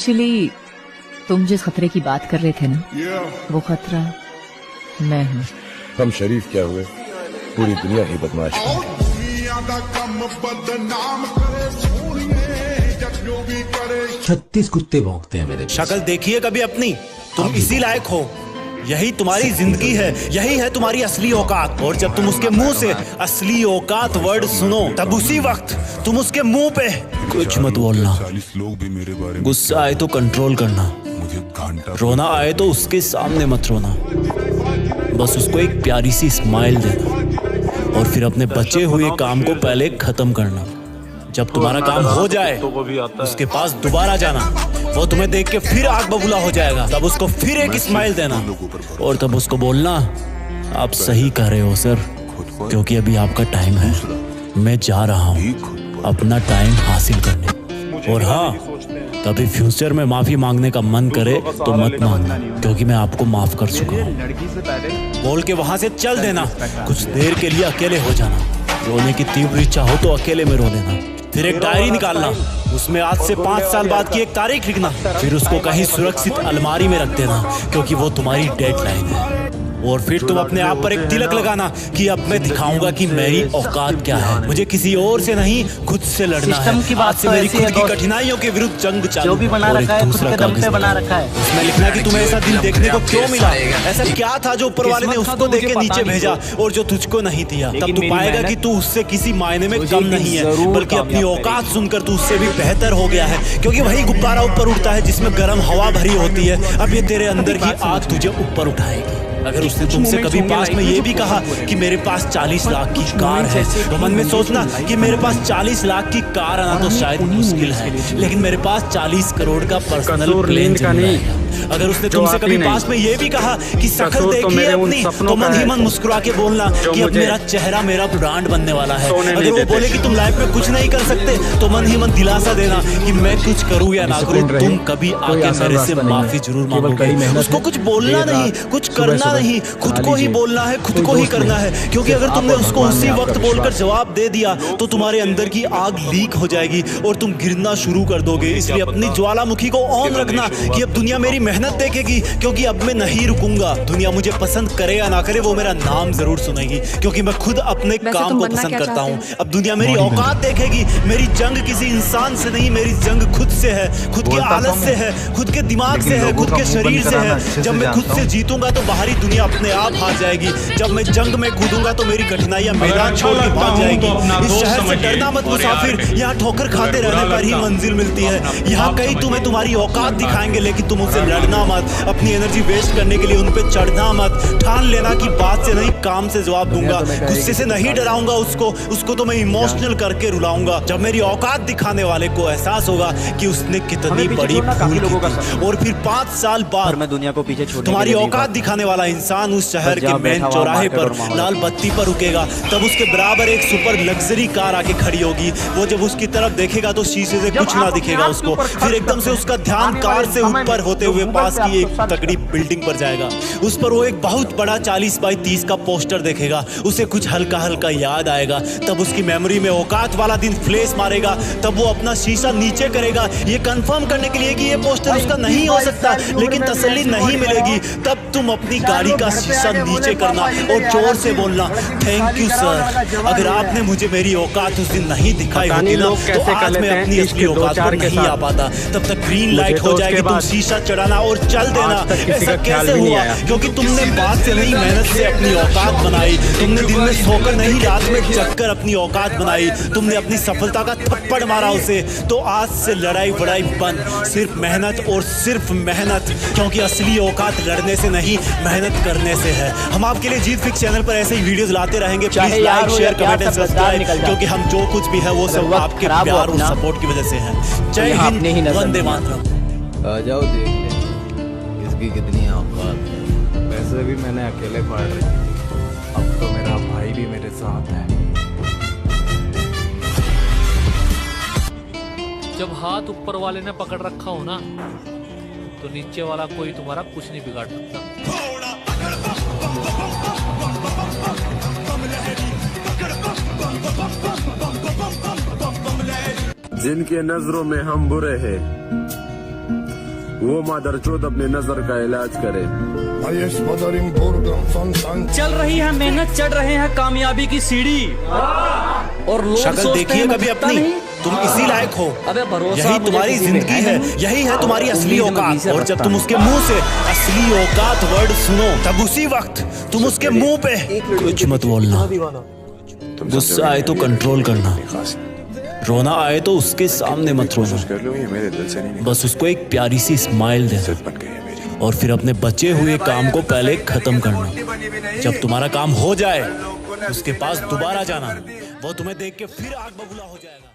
Actually तुम जिस खतरे की बात कर रहे थे ना, वो खतरा मैं हूँ। हम शरीफ क्या हुए, पूरी दुनिया ही बदमाश है। 36 कुत्ते भौंकते हैं मेरे। शक्ल देखिए कभी अपनी, तुम इसी लायक हो। यही तुम्हारी जिंदगी है, यही है तुम्हारी असली औकात। और जब तुम उसके मुंह से असली औकात वर्ड सुनो, तब उसी वक्त तुम उसके मुंह पे कुछ मत बोलना। गुस्सा आए तो कंट्रोल करना, रोना आए तो उसके सामने मत रोना। बस उसको एक प्यारी सी स्माइल देना और फिर अपने बचे हुए काम को पहले खत्म करना। जब तुम्हारा काम हो जाए उसके पास दोबारा जाना, वो तुम्हें देख के फिर आग बबूला हो जाएगा। तब उसको फिर एक स्माइल देना और तब उसको बोलना, आप सही कह रहे हो सर, क्योंकि अभी आपका टाइम है। मैं जा रहा हूँ अपना टाइम हासिल करने। और हाँ, कभी फ्यूचर में माफी मांगने का मन करे तो मत मांगना, क्योंकि मैं आपको माफ कर चुका हूँ। बोल के वहां से चल देना। कुछ देर के लिए अकेले हो जाना। रोने की तीव्र इच्छा हो तो अकेले में रो लेना। फिर एक डायरी निकालना, उसमें आज से 5 साल बाद की एक तारीख लिखना। फिर उसको कहीं सुरक्षित अलमारी में रख देना, क्योंकि वो तुम्हारी डेडलाइन है। और फिर तुम अपने आप पर एक तिलक लगाना कि अब मैं दिखाऊंगा कि मेरी औकात क्या है। मुझे किसी और से नहीं, खुद से लड़ना है। आज से मेरी खुद की कठिनाइयों के विरुद्ध जंग चालू। जो भी बना रखा है, खुद के दम पे बना रखा है। उसमें लिखना कि तुम्हें ऐसा दिन देखने को क्यों मिला, ऐसा क्या था जो ऊपर वाले ने उसको देख के नीचे भेजा और जो तुझको नहीं दिया। तब तू पाएगा कि तू उससे किसी मायने में कम नहीं है, बल्कि अपनी औकात सुनकर तू उससे भी बेहतर हो गया है। क्योंकि वही गुब्बारा ऊपर उड़ता है जिसमें गर्म हवा भरी होती है। अब ये तेरे अंदर की आग तुझे ऊपर उठाएगी। अगर उसने तुमसे कभी पास में ये भी कहा कि मेरे पास 40 लाख की कार है, तो मन में सोचना कि मेरे पास 40 लाख की कार आना तो शायद मुश्किल है, लेकिन मेरे पास 40 करोड़ का पर्सनल प्लेन नहीं। अगर उसने तुमसे कभी पास में ये भी कहा कि शक्ल देखिए अपनी, तो मन ही मन मुस्कुरा के बोलना कि अब मेरा चेहरा मेरा ब्रांड बनने वाला है। अगर वो बोले कि तुम लाइफ में कुछ नहीं कर सकते, तो मन ही मन दिलासा देना कि मैं कुछ करूँ या ना करूँ, तुम कभी आके मेरे से माफी जरूर मांगोगे। उसको कुछ बोलना नहीं, कुछ करना नहीं, खुद को ही बोलना है, खुद को ही करना है। क्योंकि अगर तुमने उसको उसी वक्त बोलकर जवाब दे दिया तो तुम्हारे अंदर की आग लीक हो जाएगी और तुम गिरना शुरू कर दोगे। इसलिए अपनी ज्वालामुखी को ऑन रखना कि अब दुनिया मेरी मेहनत देखेगी, क्योंकि अब मैं नहीं रुकूंगा। दुनिया मुझे पसंद करे या ना करे, वो मेरा नाम जरूर सुनेगी, क्योंकि मैं खुद अपने काम को पसंद करता हूँ। अब दुनिया मेरी औकात देखेगी। मेरी जंग किसी इंसान से नहीं, मेरी जंग खुद से है, खुद की आदत से है, खुद के दिमाग से है, खुद के शरीर से है। जब मैं खुद से जीतूंगा तो बाहरी दुनिया अपने आप हार जाएगी। जब मैं जंग में कूदूंगा तो मेरी कठिनाइयां मैदान छोड़ के भाग जाएगी। इस शहर से डरना मत मुसाफिर, यहाँ ठोकर खाते रहने पर ही मंजिल मिलती है। यहाँ कई तुम्हें तुम्हारी औकात दिखाएंगे, लेकिन तुम उनसे लड़ना मत। अपनी एनर्जी वेस्ट करने के लिए उन पे चढ़ना मत। ठान लेना कि बात से नहीं, काम से जवाब दूंगा। गुस्से से नहीं डराऊंगा उसको तो मैं इमोशनल करके रुलाऊंगा। जब मेरी औकात दिखाने वाले को एहसास होगा कि उसने कितनी बड़ी भूल की थी, और फिर 5 साल बाद मैं दुनिया को पीछे छोड़ तुम्हारी औकात दिखाने वाला इंसान उस शहर के मेन चौराहे पर लाल बत्ती पर रुकेगा, तब उसके बराबर एक सुपर लग्जरी कार आके खड़ी होगी। वो जब उसकी तरफ देखेगा तो शीशे से कुछ ना दिखेगा उसको। फिर एकदम से उसका ध्यान कार से ऊपर होते हुए पास की एक तगड़ी बिल्डिंग पर जाएगा। उस पर वो एक बहुत बड़ा 40 बाई 30 का पोस्टर देखेगा। उसे कुछ हल्का हल्का याद आएगा। तब उसकी मेमोरी में औकात वाला दिन फ्लैश मारेगा। तब वो अपना शीशा नीचे करेगा, ये कंफर्म करने के लिए कि ये पोस्टर उसका नहीं हो सकता, लेकिन तसल्ली नहीं मिलेगी। तब तुम अपनी गाड़ी का शीशा नीचे करना और जोर से बोलना, थैंक यू सर। अगर आपने मुझे मेरी औकात उस दिन नहीं दिखाई होती ना, तो आज मैं अपनी असली औकात पर नहीं आ पाता। तब तक ग्रीन लाइट हो जाएगी, तुम शीशा चढ़ाना और चल देना। ऐसा कैसे हुआ? क्योंकि तुमने बात से नहीं, मेहनत से अपनी औकात बनाई। तुमने दिन में सोकर नहीं, रात में जगकर अपनी औकात बनाई। तुमने अपनी सफलता का थप्पड़ मारा उसे। तो आज से लड़ाई बड़ाई बंद, सिर्फ मेहनत और सिर्फ मेहनत। क्योंकि असली औकात लड़ने से नहीं, मेहनत करने से है। हम आपके लिए जीत फिक्स चैनल पर ऐसे ही वीडियोस लाते रहेंगे। Please like, share, comment and subscribe, क्योंकि हम जो कुछ भी है वो सब आपके प्यार और सपोर्ट की वजह से है। जय हिंद, वंदे मातरम। आ जाओ देख ले इसकी कितनी औकात है। वैसे भी मैंने अकेले फाड़ रही थी, अब तो मेरा भाई भी मेरे साथ है। जब हाथ ऊपर वाले ने पकड़ रखा हो ना, तो नीचे वाला कोई तुम्हारा कुछ नहीं बिगाड़ सकता। जिनके नजरों में हम बुरे हैं, वो मादरचोद अपने नजर का इलाज करे। चल रही है मेहनत, चढ़ रहे हैं कामयाबी की सीढ़ी, और लोग शक्ल सोचते देखिए हैं कभी मैं अपनी, नहीं। तुम इसी लायक हो। अबे भरोसा यही मुझे तुम्हारी किसी पे जिंदगी है, नहीं। यही है तुम्हारी असली उम्मीद मैं औकात। किसी से और जब रखता तुम हूं। उसके मुंह से असली औकात वर्ड सुनो, तब उसी वक्त तुम उसके मुंह पे कुछ मत बोलना। गुस्सा आए तो कंट्रोल करना, रोना आए तो उसके सामने मत रोना। कर लो, ये मेरे दिल से नहीं बस उसको एक प्यारी सी स्माइल देना, बन गई है मेरी। और फिर अपने बचे हुए काम को पहले खत्म करना। जब तुम्हारा काम हो जाए, उसके पास दोबारा जाना, वो तुम्हें देख के फिर आग बबूला हो जाएगा।